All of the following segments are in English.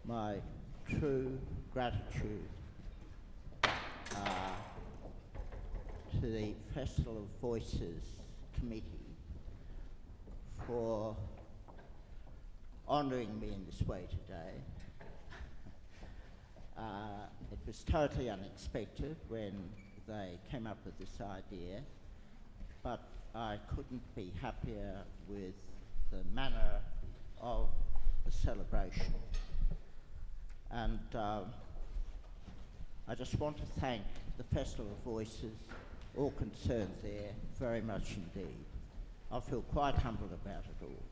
my true gratitude to the Festival of Voices Committee for honouring me in this way today. It was totally unexpected when they came up with this idea, but I couldn't be happier with the manner of the celebration. And I just want to thank the Festival of Voices, all concerned there, very much indeed. I feel quite humbled about it all.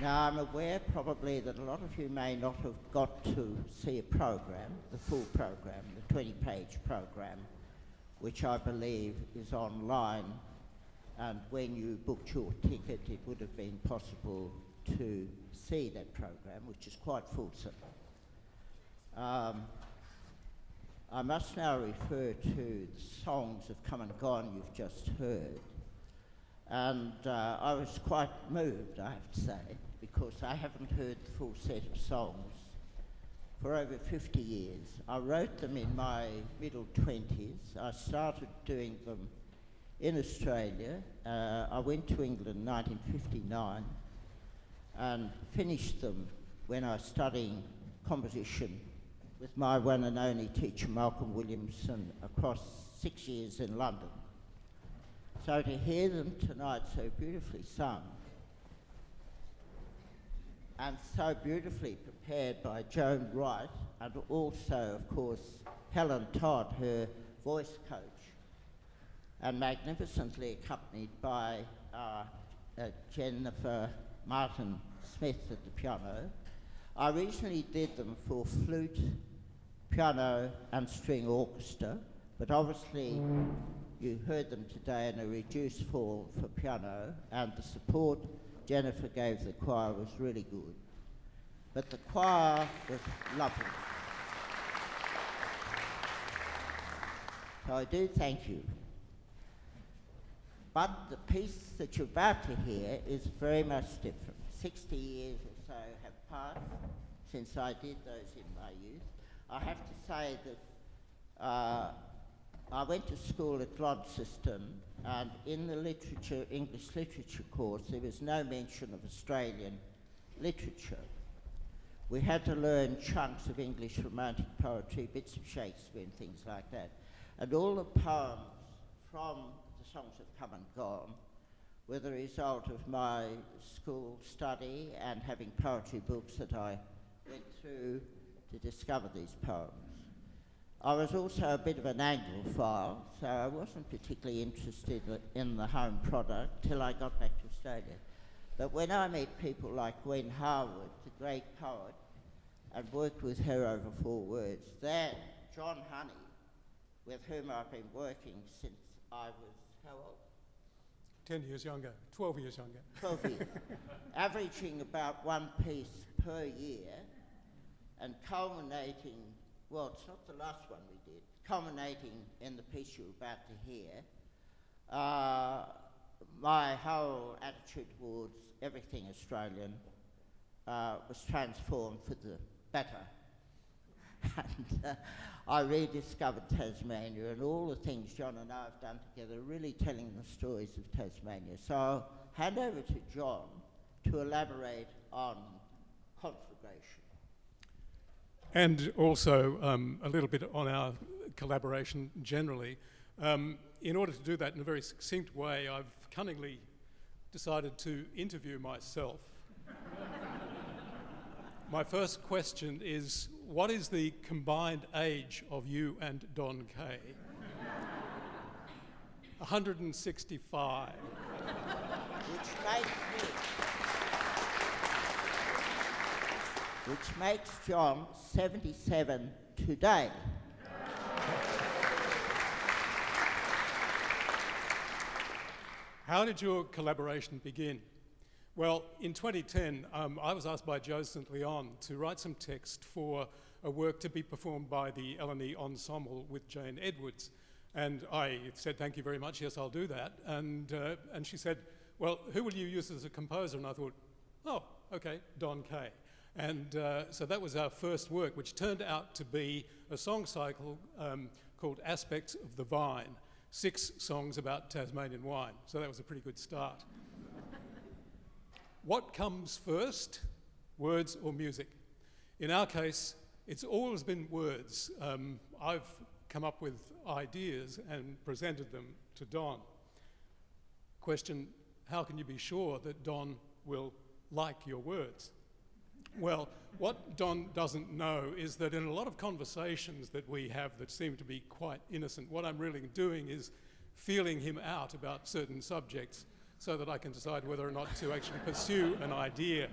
Now, I'm aware probably that a lot of you may not have got to see a program, the full program, the 20-page program, which I believe is online, and when you booked your ticket, it would have been possible to see that program, which is quite fulsome. I must now refer to the songs of Come and Gone you've just heard. And I was quite moved, I have to say, because I haven't heard the full set of songs for over 50 years. I wrote them in my middle 20s. I started doing them in Australia. I went to England in 1959 and finished them when I was studying composition with my one and only teacher, Malcolm Williamson, across 6 years in London. So to hear them tonight so beautifully sung and so beautifully prepared by Joan Wright, and also, of course, Helen Todd, her voice coach, and magnificently accompanied by Jennifer Martin Smith at the piano. I originally did them for flute, piano and string orchestra, but obviously you heard them today in a reduced form for piano, and the support Jennifer gave the choir was really good. But the choir was lovely. So I do thank you. But the piece that you're about to hear is very much different. 60 years or so have passed since I did those in my youth. I have to say that I went to school at Launceston, and in the literature, English literature course, there was no mention of Australian literature. We had to learn chunks of English romantic poetry, bits of Shakespeare and things like that. And all the poems from the songs of Come and Gone were the result of my school study and having poetry books that I went through to discover these poems. I was also a bit of an Anglophile, so I wasn't particularly interested in the home product till I got back to Australia. But when I met people like Gwen Harwood, the great poet, and worked with her over 4 words, then John Honey, with whom I've been working since I was, how old? 10 years younger, 12 years younger. 12 years. Averaging about 1 piece per year, and culminating, well, it's not the last one we did, culminating in the piece you're about to hear. My whole attitude towards everything Australian was transformed for the better. And I rediscovered Tasmania, and all the things John and I have done together, really telling the stories of Tasmania. So I'll hand over to John to elaborate on Conflagration. And also a little bit on our collaboration generally. In order to do that in a very succinct way, I've cunningly decided to interview myself. My first question is, what is the combined age of you and Don Kay? 165. Which makes John 77 today. How did your collaboration begin? Well, in 2010, I was asked by Joe St. Leon to write some text for a work to be performed by the L&E Ensemble with Jane Edwards. And I said, thank you very much, yes, I'll do that. And she said, well, who will you use as a composer? And I thought, oh, okay, Don Kay. And so that was our first work, which turned out to be a song cycle called Aspects of the Vine, 6 songs about Tasmanian wine. So that was a pretty good start. What comes first, words or music? In our case, it's always been words. I've come up with ideas and presented them to Don. Question, how can you be sure that Don will like your words? Well, what Don doesn't know is that in a lot of conversations that we have that seem to be quite innocent, what I'm really doing is feeling him out about certain subjects so that I can decide whether or not to actually pursue an idea.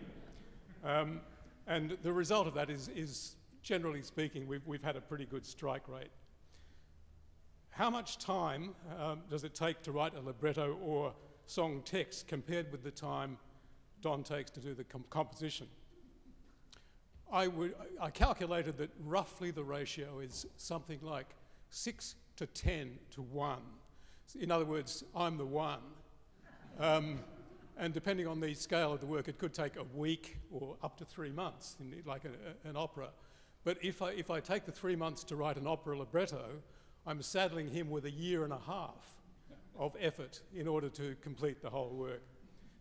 And the result of that is generally speaking, we've had a pretty good strike rate. How much time does it take to write a libretto or song text compared with the time Don takes to do the composition? I calculated that roughly the ratio is something like 6 to 10 to 1. In other words, I'm the one. And depending on the scale of the work, it could take a week or up to 3 months, like an opera. But if I take the 3 months to write an opera libretto, I'm saddling him with 1.5 years of effort in order to complete the whole work.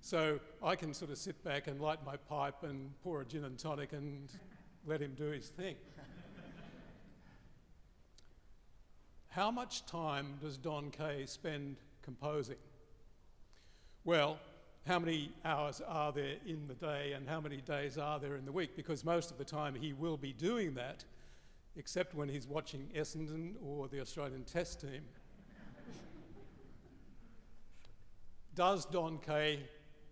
So I can sort of sit back and light my pipe and pour a gin and tonic and let him do his thing. How much time does Don Kay spend composing? Well, how many hours are there in the day and how many days are there in the week? Because most of the time he will be doing that, except when he's watching Essendon or the Australian Test team. Does Don Kay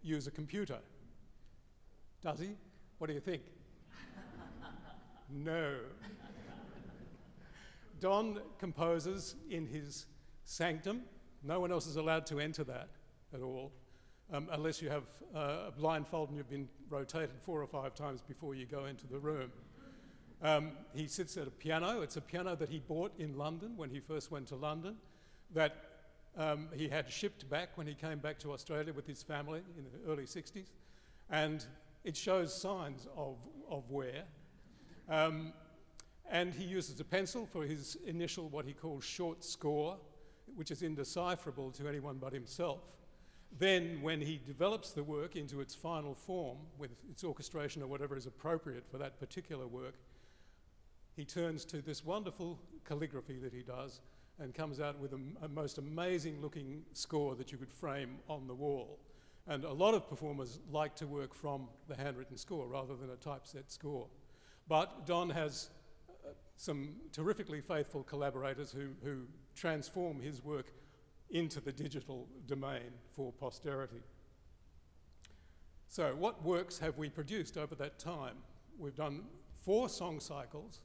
use a computer? Does he? What do you think? No. Don composes in his sanctum. No one else is allowed to enter that at all, unless you have a blindfold and you've been rotated 4 or 5 times before you go into the room. He sits at a piano. It's a piano that he bought in London when he first went to London, that he had shipped back when he came back to Australia with his family in the early 60s. And it shows signs of wear. And he uses a pencil for his initial, what he calls short score, which is indecipherable to anyone but himself. Then, when he develops the work into its final form, with its orchestration or whatever is appropriate for that particular work, he turns to this wonderful calligraphy that he does and comes out with a most amazing looking score that you could frame on the wall. And a lot of performers like to work from the handwritten score rather than a typeset score. But Don has some terrifically faithful collaborators who transform his work into the digital domain for posterity. So what works have we produced over that time? We've done 4 song cycles.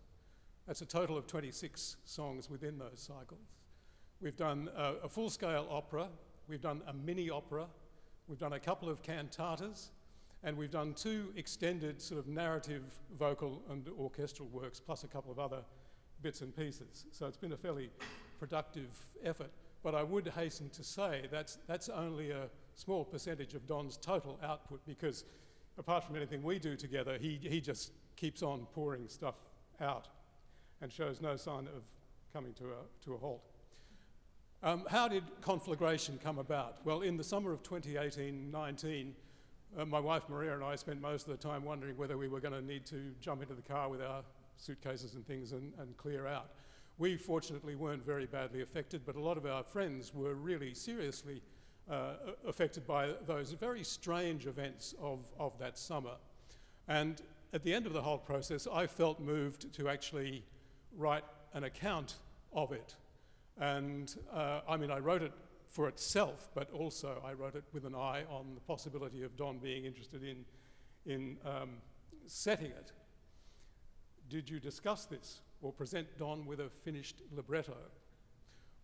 That's a total of 26 songs within those cycles. We've done a full-scale opera. We've done a mini opera. We've done a couple of cantatas. And we've done 2 extended sort of narrative vocal and orchestral works, plus a couple of other bits and pieces. So it's been a fairly productive effort. But I would hasten to say that's only a small percentage of Don's total output, because apart from anything we do together, he just keeps on pouring stuff out and shows no sign of coming to a halt. How did Conflagration come about? Well, in the summer of 2018-19, my wife Maria and I spent most of the time wondering whether we were going to need to jump into the car with our suitcases and things and clear out. We fortunately weren't very badly affected, but a lot of our friends were really seriously affected by those very strange events of that summer. And at the end of the whole process, I felt moved to actually write an account of it. And I mean, I wrote it for itself, but also I wrote it with an eye on the possibility of Don being interested in setting it. Did you discuss this or present Don with a finished libretto?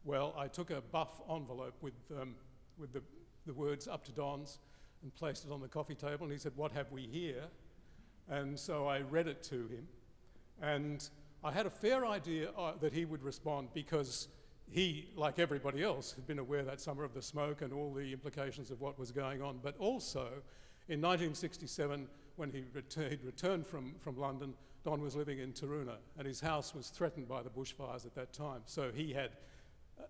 Well, I took a buff envelope with the words up to Don's and placed it on the coffee table, and he said, "What have we here?" And so I read it to him, and I had a fair idea that he would respond, because he, like everybody else, had been aware that summer of the smoke and all the implications of what was going on. But also, in 1967, when he'd returned from London, Don was living in Taroona, and his house was threatened by the bushfires at that time. So he had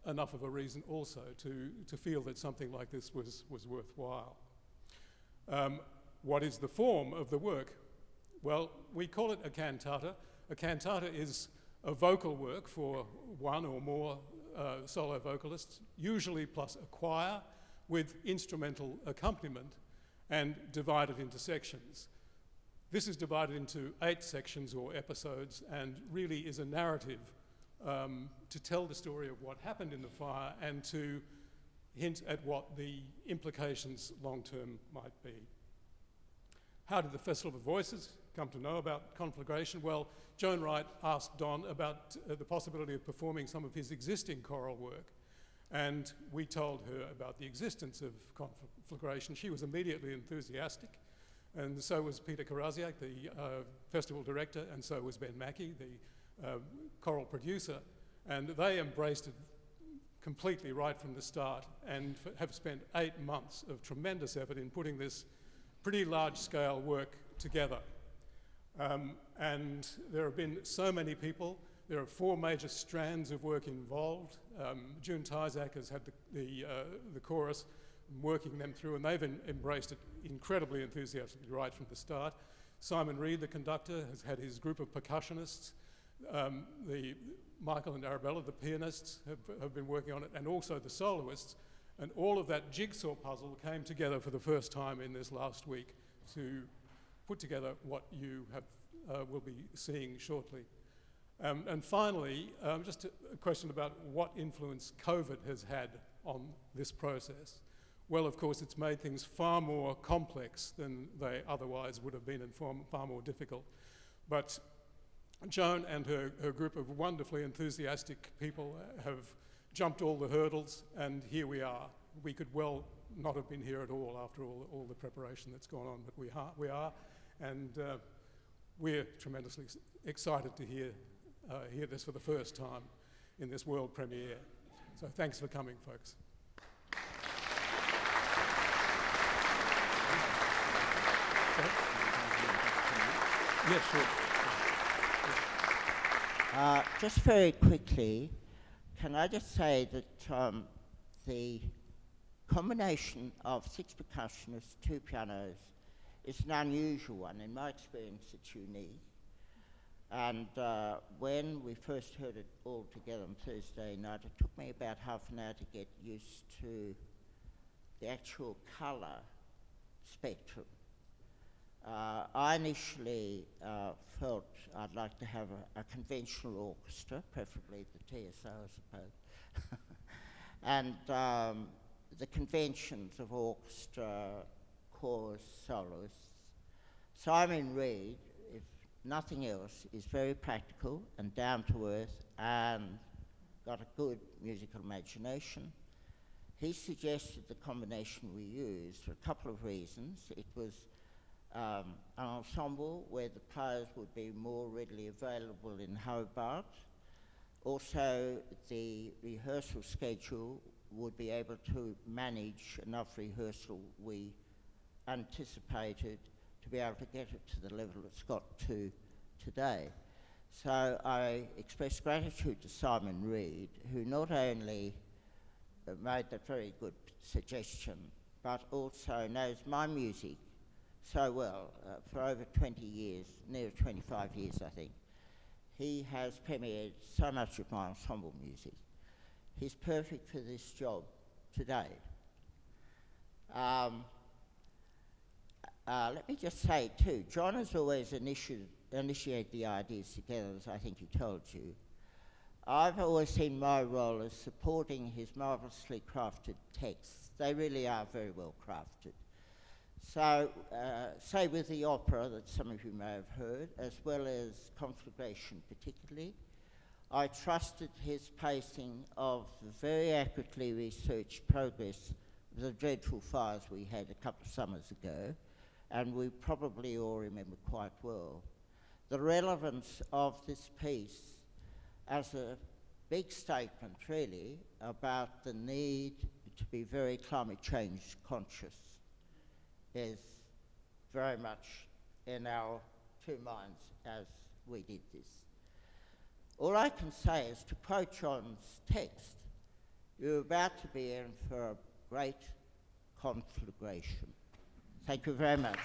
enough of a reason also to feel that something like this was worthwhile. What is the form of the work? Well, we call it a cantata. A cantata is a vocal work for one or more solo vocalists, usually plus a choir with instrumental accompaniment, and divided into sections. This is divided into 8 sections or episodes and really is a narrative to tell the story of what happened in the fire and to hint at what the implications long-term might be. How did the Festival of Voices come to know about Conflagration? Well, Joan Wright asked Don about the possibility of performing some of his existing choral work, and we told her about the existence of Conflagration. She was immediately enthusiastic, and so was Peter Karasiak, the festival director, and so was Ben Mackey, the choral producer, and they embraced it completely right from the start and have spent 8 months of tremendous effort in putting this pretty large-scale work together. And there have been so many people. There are 4 major strands of work involved. June Tyzak has had the chorus, working them through, and they've embraced it incredibly enthusiastically right from the start. Simon Reed, the conductor, has had his group of percussionists. Michael and Arabella, the pianists, have been working on it, and also the soloists. And all of that jigsaw puzzle came together for the first time in this last week to put together what you will be seeing shortly. And finally, just a question about what influence COVID has had on this process. Well, of course, it's made things far more complex than they otherwise would have been and far more difficult. But Joan and her group of wonderfully enthusiastic people have jumped all the hurdles, and here we are. We could well not have been here at all after all the preparation that's gone on, but we are, and we're tremendously excited to hear this for the first time in this world premiere. So thanks for coming, folks. Yes, sure. Just very quickly, can I just say that the combination of 6 percussionists, 2 pianos, is an unusual one. In my experience, it's unique. And when we first heard it all together on Thursday night, it took me about half an hour to get used to the actual colour spectrum. I initially felt I'd like to have a conventional orchestra, preferably the TSO, I suppose. And the conventions of orchestra, chorus, soloists. Simon Reed, if nothing else, is very practical and down to earth and got a good musical imagination. He suggested the combination we used for a couple of reasons. It was an ensemble where the players would be more readily available in Hobart. Also, the rehearsal schedule would be able to manage enough rehearsal we anticipated to be able to get it to the level it's got to today. So I express gratitude to Simon Reed, who not only made that very good suggestion, but also knows my music so well for over 20 years, near 25 years, I think. He has premiered so much of my ensemble music. He's perfect for this job today. Let me just say too, John has always initiated the ideas together, as I think he told you. I've always seen my role as supporting his marvellously crafted texts. They really are very well crafted. So, say with the opera that some of you may have heard, as well as Conflagration particularly, I trusted his pacing of the very accurately researched progress of the dreadful fires we had a couple of summers ago, and we probably all remember quite well. The relevance of this piece as a big statement, really, about the need to be very climate change conscious is very much in our two minds as we did this. All I can say is, to quote John's text, you're about to be in for a great conflagration. Thank you very much.